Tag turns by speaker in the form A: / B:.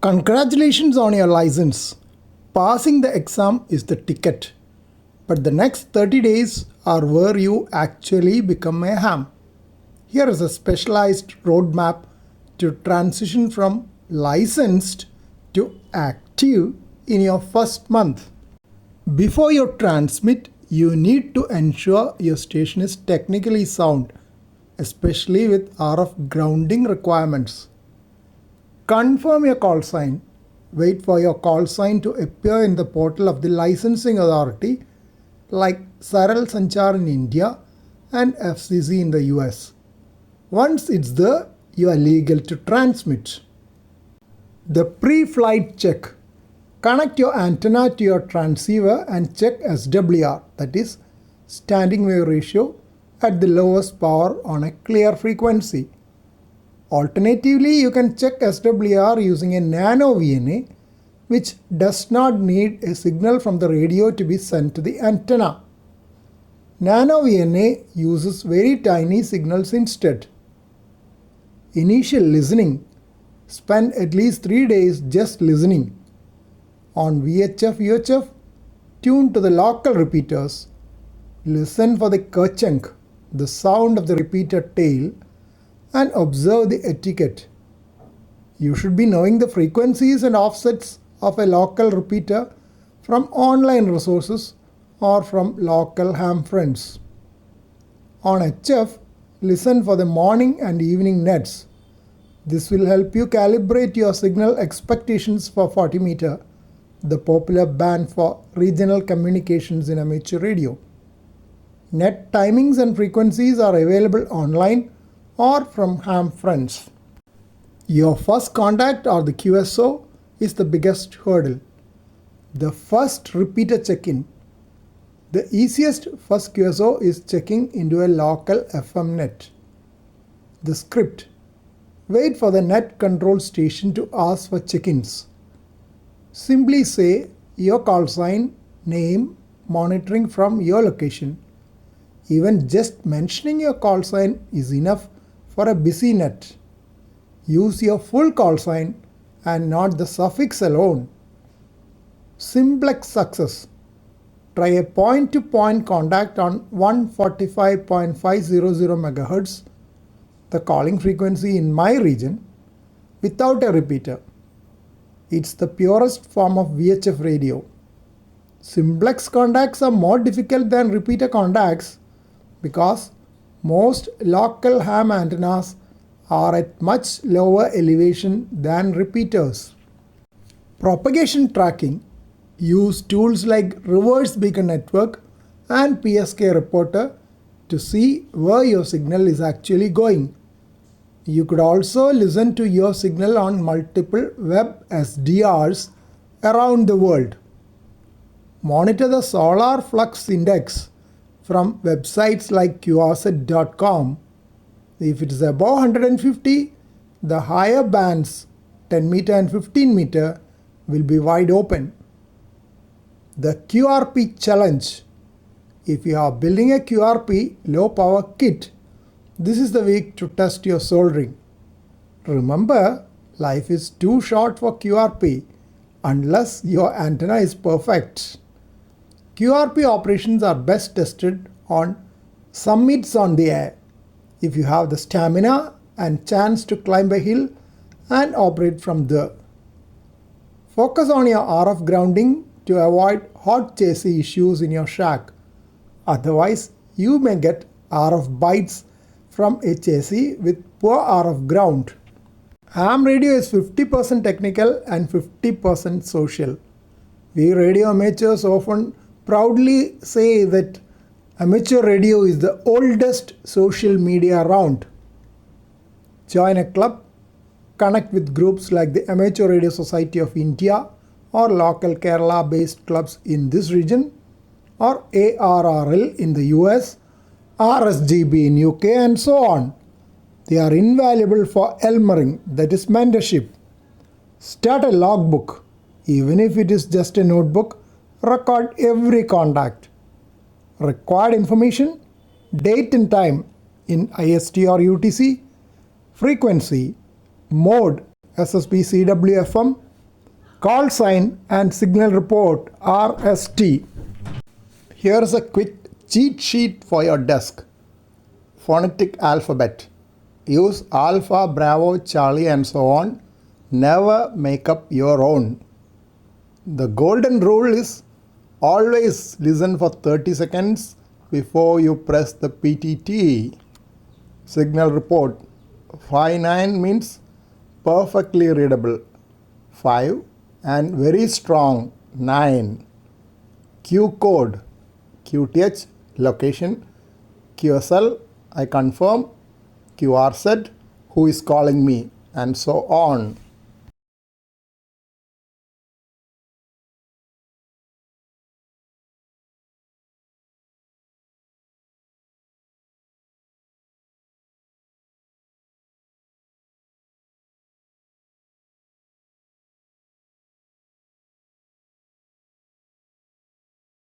A: Congratulations on your license. Passing the exam is the ticket, but the next 30 days are where you actually become a ham. Here is a specialized roadmap to transition from licensed to active in your first month. Before you transmit, you need to ensure your station is technically sound, especially with RF grounding requirements. Confirm your call sign. Wait for your call sign to appear in the portal of the licensing authority like Saral Sanchar in India and FCC in the US. Once it's there, you are legal to transmit. The pre-flight check. Connect your antenna to your transceiver and check SWR, that is standing wave ratio, at the lowest power on a clear frequency. Alternatively, you can check SWR using a nano VNA, which does not need a signal from the radio to be sent to the antenna. Nano VNA uses very tiny signals instead. Initial listening. Spend at least 3 days just listening. On VHF, UHF, tune to the local repeaters. Listen for the kerchunk, the sound of the repeater tail, and observe the etiquette. You should be knowing the frequencies and offsets of a local repeater from online resources or from local ham friends. On HF, listen for the morning and evening nets. This will help you calibrate your signal expectations for 40 meter, the popular band for regional communications in amateur radio. Net timings and frequencies are available online or from ham friends. Your first contact or the QSO is the biggest hurdle. The first repeater check-in. The easiest first QSO is checking into a local FM net. The script. Wait for the net control station to ask for check-ins. Simply say your call sign, name, monitoring from your location. Even just mentioning your call sign is enough for a busy net. Use your full call sign and not the suffix alone. Simplex success. Try a point-to-point contact on 145.500 MHz, the calling frequency in my region, without a repeater. It's the purest form of VHF radio. Simplex contacts are more difficult than repeater contacts because most local ham antennas are at much lower elevation than repeaters. Propagation tracking. Use tools like Reverse Beacon Network and PSK Reporter to see where your signal is actually going. You could also listen to your signal on multiple web SDRs around the world. Monitor the solar flux index from websites like qrset.com. If it is above 150, the higher bands 10 meter and 15 meter will be wide open. The QRP challenge. If you are building a QRP low power kit, this is the week to test your soldering. Remember, life is too short for QRP unless your antenna is perfect. QRP operations are best tested on summits on the air. If you have the stamina and chance to climb a hill and operate from there. Focus on your RF grounding to avoid hot chassis issues in your shack. Otherwise, you may get RF bites from a chassis with poor RF ground. Ham radio is 50% technical and 50% social. We radio amateurs often proudly say that amateur radio is the oldest social media around. Join a club, connect with groups like the Amateur Radio Society of India or local Kerala-based clubs in this region, or ARRL in the US, RSGB in UK, and so on. They are invaluable for Elmering, that is mentorship. Start a logbook. Even if it is just a notebook, record every contact. Required information, date and time in IST or UTC, frequency, mode SSB CWFM, Call sign and signal report RST. Here's a quick cheat sheet for your desk. Phonetic alphabet. Use Alpha, Bravo, Charlie and so on. Never make up your own. The golden rule is always listen for 30 seconds before you press the PTT. Signal report. 5-9 means perfectly readable. 5 and very strong. 9. Q code. QTH location. QSL I confirm. QRZ who is calling me and so on.